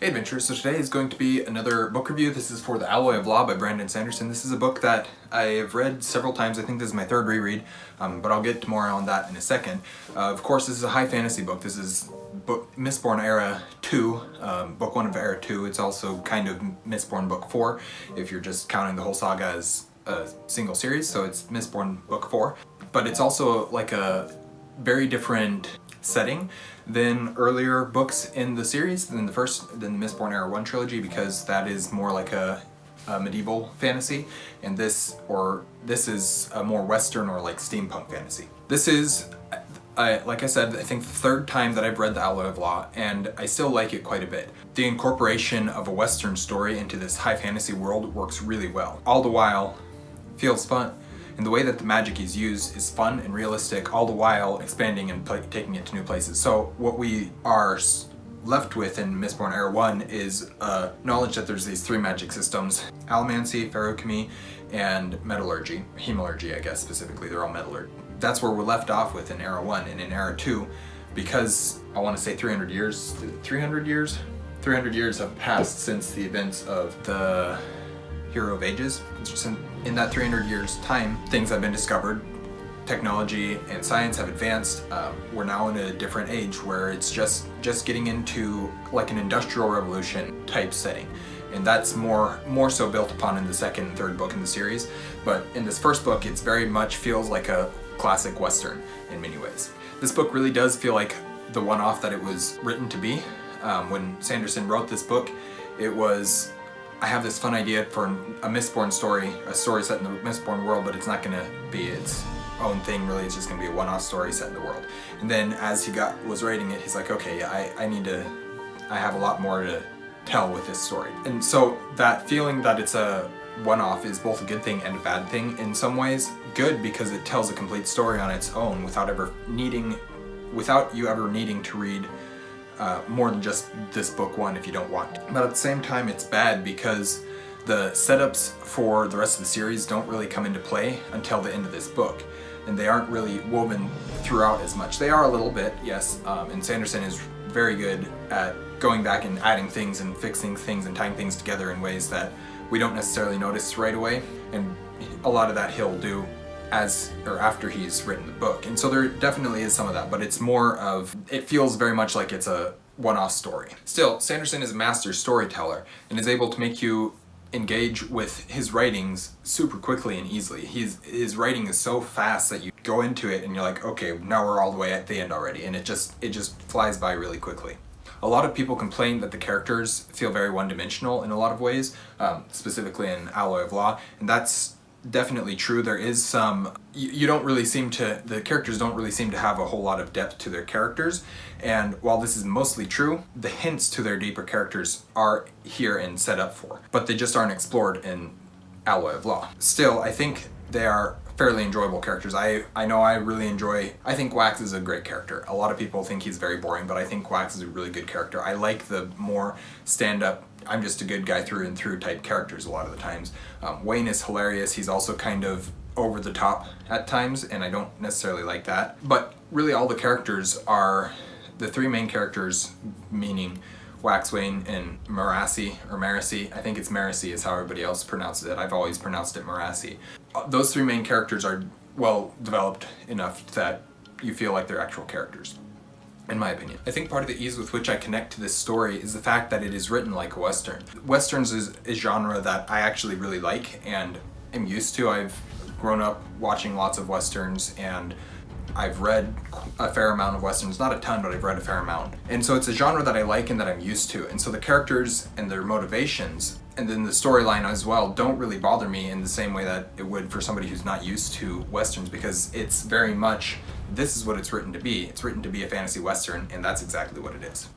Hey adventurers, so today is going to be another book review. This is for The Alloy of Law by Brandon Sanderson. This is a book that I've read several times. I think this is my third reread, but I'll get more on that in a second. Of course, this is a high fantasy book. This is Mistborn Era 2, book 1 of Era 2. It's also kind of Mistborn book 4, if you're just counting the whole saga as a single series, so it's Mistborn book 4. But it's also like a very different setting than earlier books in the series, than the Mistborn Era 1 trilogy, because that is more like a medieval fantasy, and this is a more Western or like steampunk fantasy. This is, like I said, I think the third time that I've read The Alloy of Law, and I still like it quite a bit. The incorporation of a Western story into this high fantasy world works really well. All the while, feels fun. And the way that the magic is used is fun and realistic, all the while expanding and taking it to new places. So what we are left with in Mistborn Era 1 is knowledge that there's these three magic systems: allomancy, feruchemy, and metallurgy. Hemalurgy, I guess, specifically. They're all metallurgy. That's where we're left off with in Era 1. And in Era 2, because I want to say 300 years? 300 years? 300 years have passed since the events of the Hero of Ages. In that 300 years time, things have been discovered, technology and science have advanced. We're now in a different age where it's just getting into like an industrial revolution type setting, and that's more so built upon in the second and third book in the series. But in this first book, it's very much feels like a classic Western in many ways. This book really does feel like the one-off that it was written to be. When Sanderson wrote this book, it was, I have this fun idea for a Mistborn story, a story set in the Mistborn world, but it's not going to be its own thing really. It's just going to be a one-off story set in the world. And then as he was writing it, he's like, okay, I have a lot more to tell with this story. And so that feeling that it's a one-off is both a good thing and a bad thing in some ways. Good because it tells a complete story on its own without you ever needing to read more than just this book one if you don't want to. But at the same time, it's bad because the setups for the rest of the series don't really come into play until the end of this book, and they aren't really woven throughout as much. They are a little bit, yes, and Sanderson is very good at going back and adding things and fixing things and tying things together in ways that we don't necessarily notice right away, and a lot of that he'll do after he's written the book. And so there definitely is some of that, but it's more of, it feels very much like it's a one-off story. Still, Sanderson is a master storyteller and is able to make you engage with his writings super quickly and easily. His writing is so fast that you go into it and you're like, okay, now we're all the way at the end already, and it just flies by really quickly. A lot of people complain that the characters feel very one-dimensional in a lot of ways, specifically in Alloy of Law, and that's definitely true. There is some, the characters don't really seem to have a whole lot of depth to their characters, and while this is mostly true, the hints to their deeper characters are here and set up for, but they just aren't explored in Alloy of Law. Still, I think they are fairly enjoyable characters. I think Wax is a great character. A lot of people think he's very boring, but I think Wax is a really good character. I like the more stand-up, I'm just a good guy through and through type characters a lot of the times. Wayne is hilarious. He's also kind of over the top at times, and I don't necessarily like that. But really all the characters are, the three main characters, meaning Wax, Wayne, and Marasi, or Marasi. I think it's Marasi is how everybody else pronounces it. I've always pronounced it Marasi. Those three main characters are well developed enough that you feel like they're actual characters, in my opinion. I think part of the ease with which I connect to this story is the fact that it is written like a Western. Westerns is a genre that I actually really like and am used to. I've grown up watching lots of Westerns, and I've read a fair amount of Westerns. Not a ton, but I've read a fair amount. And so it's a genre that I like and that I'm used to. And so the characters and their motivations, and then the storyline as well, don't really bother me in the same way that it would for somebody who's not used to Westerns, because it's very much, this is what it's written to be. It's written to be a fantasy Western, and that's exactly what it is.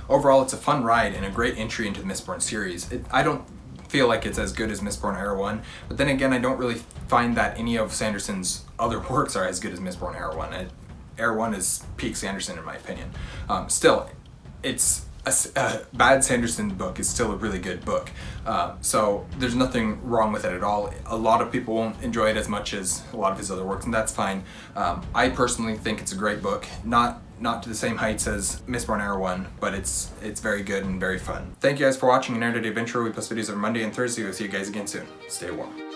Overall, it's a fun ride and a great entry into the Mistborn series. I don't feel like it's as good as Mistborn Era 1, but then again, I don't really find that any of Sanderson's other works are as good as Mistborn Era 1. Era 1 is peak Sanderson in my opinion. Still, it's a bad Sanderson book is still a really good book. So there's nothing wrong with it at all. A lot of people won't enjoy it as much as a lot of his other works, and that's fine. I personally think it's a great book. Not not to the same heights as Mistborn Era 1, but it's very good and very fun. Thank you guys for watching an Erudite Adventure. We post videos every Monday and Thursday. We'll see you guys again soon. Stay warm.